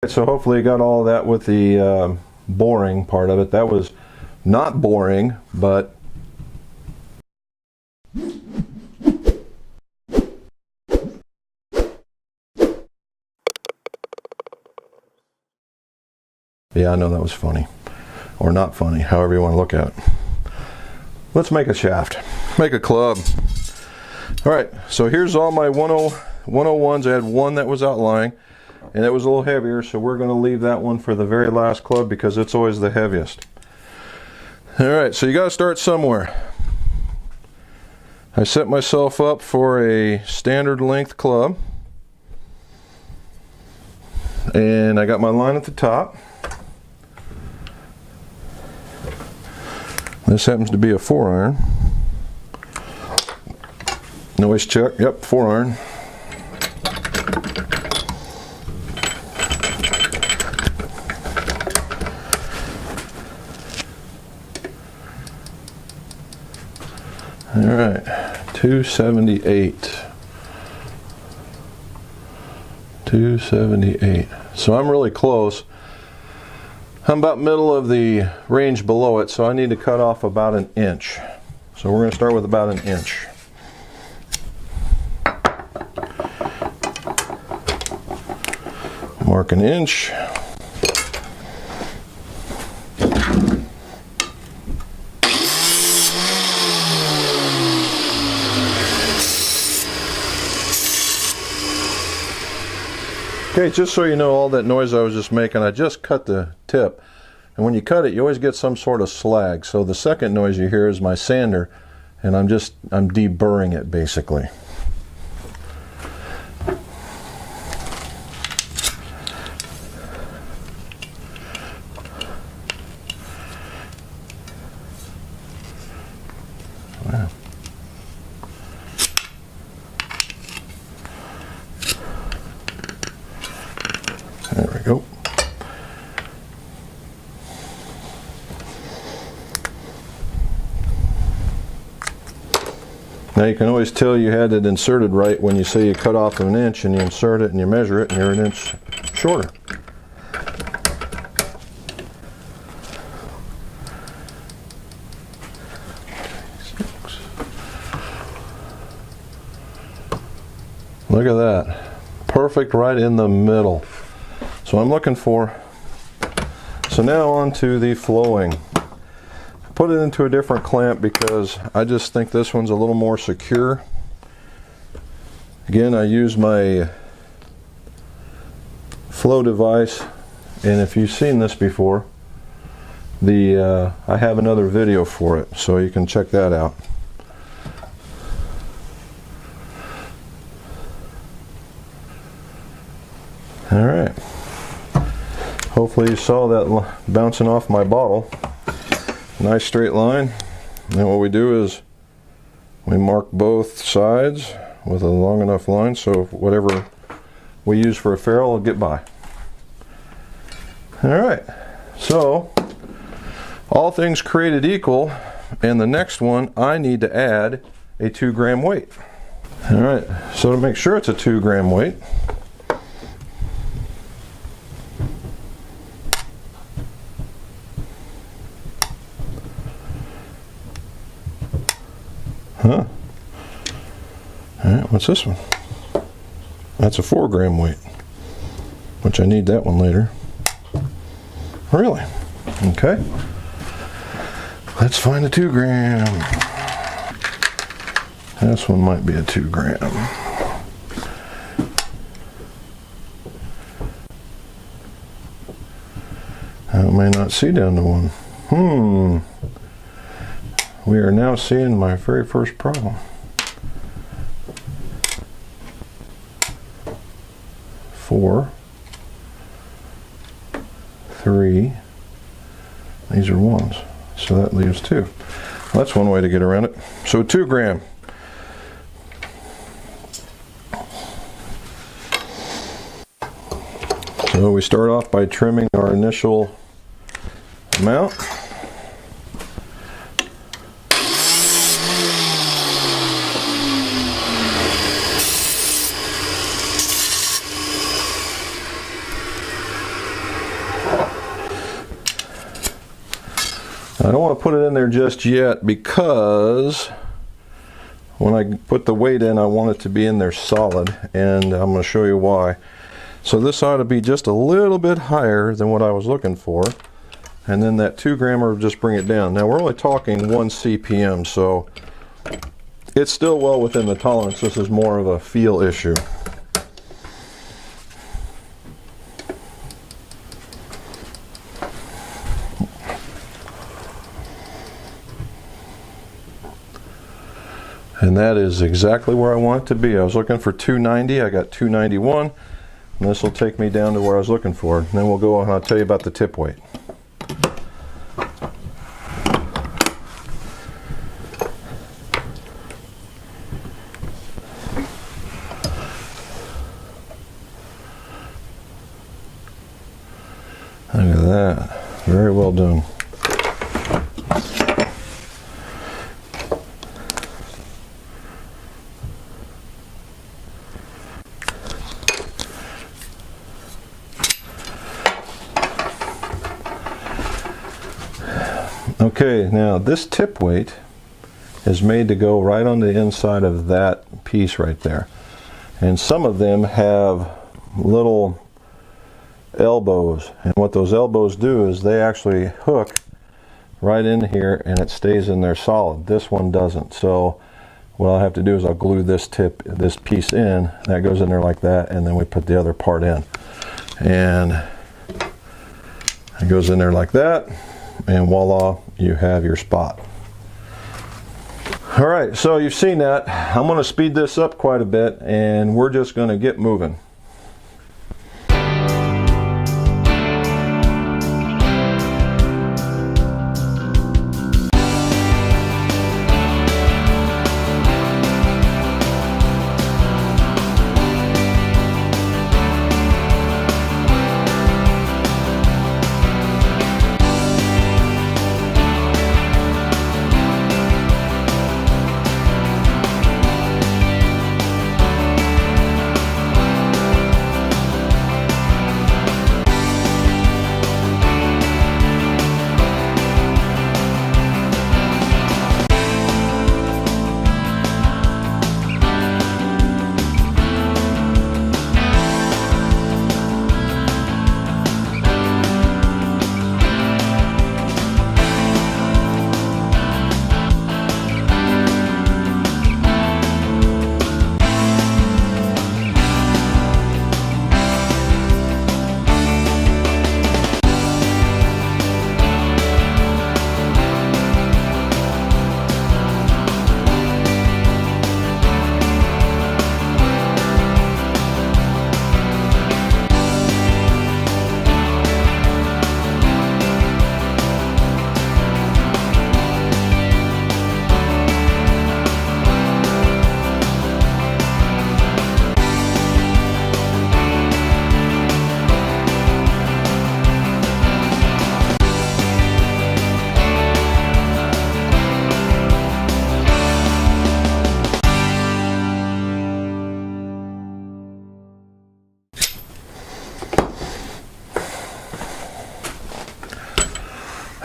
So hopefully you got all of that with the boring part of it. That was not boring, but yeah, I know that was funny. Or not funny, however you want to look at it. Let's make a shaft. Make a club. Alright, so here's all my 101s. I had one that was outlying, and it was a little heavier, so we're going to leave that one for the very last club because it's always the heaviest. Alright, so you got to start somewhere. I set myself up for a standard length club, and I got my line at the top. This happens to be a 4-iron. Noise check, yep, 4-iron. Alright, 278. 278. So I'm really close. I'm about middle of the range below it, so I need to cut off about an inch. So we're going to start with about an inch. Mark an inch. Okay, just so you know, all that noise I was just making, I just cut the tip. And when you cut it, you always get some sort of slag. So the second noise you hear is my sander, and I'm deburring it basically. Wow. There we go. Now you can always tell you had it inserted right when you say you cut off an inch and you insert it and you measure it and you're an inch shorter. Look at that. Perfect right in the middle. So I'm looking for. So now on to the flowing. Put it into a different clamp because I just think this one's a little more secure. Again, I use my flow device, and if you've seen this before, I have another video for it, so you can check that out. All right. Hopefully you saw that bouncing off my bottle. Nice straight line. And what we do is we mark both sides with a long enough line so whatever we use for a ferrule will get by. Alright, so all things created equal, and the next one I need to add a 2 gram weight. Alright, so to make sure it's a 2 gram weight, Alright, what's this one? That's a 4 gram weight, which I need that one later. Really? Okay. Let's find a 2 gram. This one might be a 2 gram. I may not see down to 1. We are now seeing my very first problem. 4, 3, these are 1s, so that leaves 2. That's one way to get around it. So 2 gram. So we start off by trimming our initial amount. I don't want to put it in there just yet because when I put the weight in, I want it to be in there solid, and I'm going to show you why. So this ought to be just a little bit higher than what I was looking for, and then that 2 grammer will just bring it down. Now we're only talking 1 CPM, so it's still well within the tolerance. This is more of a feel issue. And that is exactly where I want it to be. I was looking for 290, I got 291, and this will take me down to where I was looking for. And then we'll go on and I'll tell you about the tip weight. Look at that, very well done. Okay, now this tip weight is made to go right on the inside of that piece right there. And some of them have little elbows, and what those elbows do is they actually hook right in here and it stays in there solid. This one doesn't. So what I'll have to do is I'll glue this piece in, that goes in there like that, and then we put the other part in. And it goes in there like that, and voila, you have your spot. All right, so you've seen that. I'm going to speed this up quite a bit, and we're just going to get moving.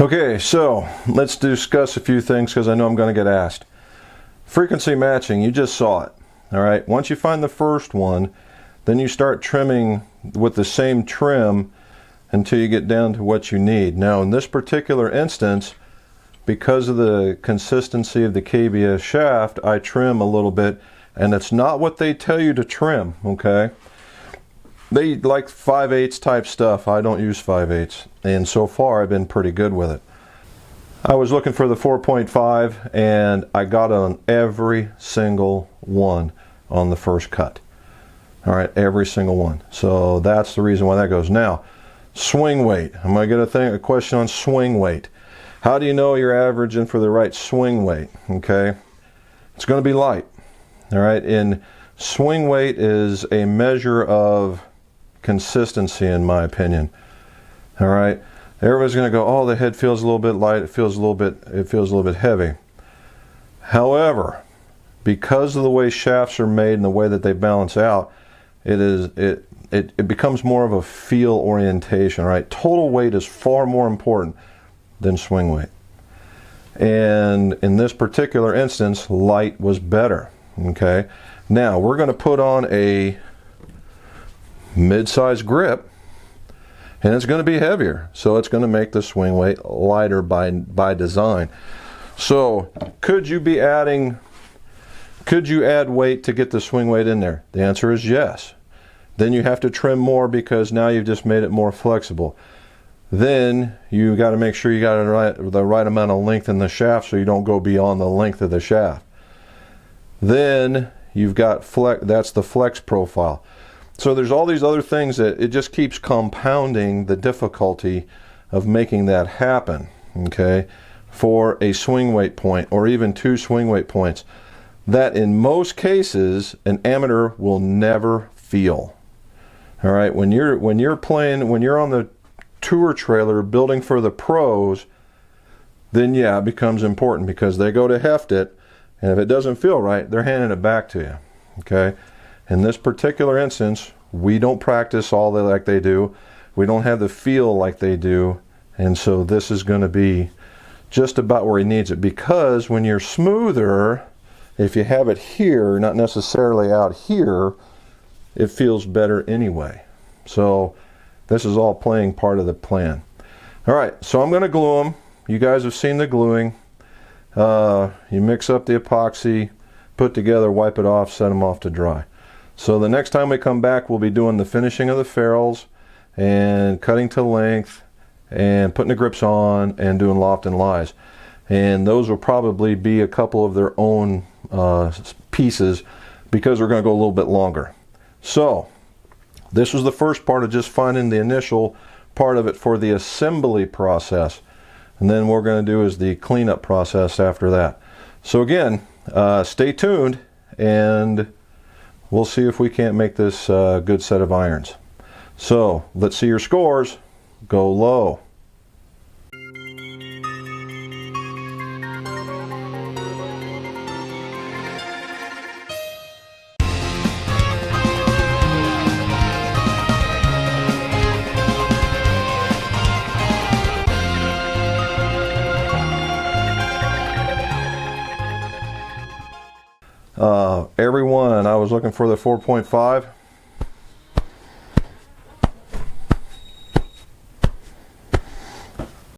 Okay, so let's discuss a few things because I know I'm going to get asked. Frequency matching, you just saw it. All right, once you find the first one, then you start trimming with the same trim until you get down to what you need. Now in this particular instance, because of the consistency of the KBS shaft, I trim a little bit, and it's not what they tell you to trim, okay? They like 5/8 type stuff. I don't use 5/8, and so far I've been pretty good with it. I was looking for the 4.5, and I got on every single one on the first cut. All right, every single one. So that's the reason why that goes. Now, swing weight. I'm going to get a question on swing weight. How do you know you're averaging for the right swing weight? Okay, it's going to be light. All right, and swing weight is a measure of consistency, in my opinion. All right, everybody's going to go, oh, the head feels a little bit light, it feels a little bit heavy. However, because of the way shafts are made and the way that they balance out, it becomes more of a feel orientation. Right, total weight is far more important than swing weight. And in this particular instance, light was better. Okay, now we're going to put on a mid-size grip, and it's going to be heavier, so it's going to make the swing weight lighter by design. So could you add weight to get the swing weight in there? The answer is yes. Then you have to trim more because now you've just made it more flexible. Then you got to make sure you got the right amount of length in the shaft so you don't go beyond the length of the shaft. Then you've got that's the flex profile. So there's all these other things that it just keeps compounding the difficulty of making that happen, okay, for a swing weight point or even 2 swing weight points that in most cases an amateur will never feel. All right, when you're on the tour trailer building for the pros, then yeah, it becomes important because they go to heft it, and if it doesn't feel right, they're handing it back to you. Okay, in this particular instance, we don't practice all like they do. We don't have the feel like they do, and so this is going to be just about where he needs it, because when you're smoother, if you have it here, not necessarily out here, it feels better anyway. So this is all playing part of the plan. All right, so I'm going to glue them. You guys have seen the gluing. You mix up the epoxy, put together, wipe it off, set them off to dry. So the next time we come back, we'll be doing the finishing of the ferrules and cutting to length and putting the grips on and doing loft and lies. And those will probably be a couple of their own pieces because we're going to go a little bit longer. So this was the first part of just finding the initial part of it for the assembly process. And then what we're going to do is the cleanup process after that. So again, stay tuned and we'll see if we can't make this a good set of irons. So let's see your scores. Go low. Everyone, I was looking for the 4.5.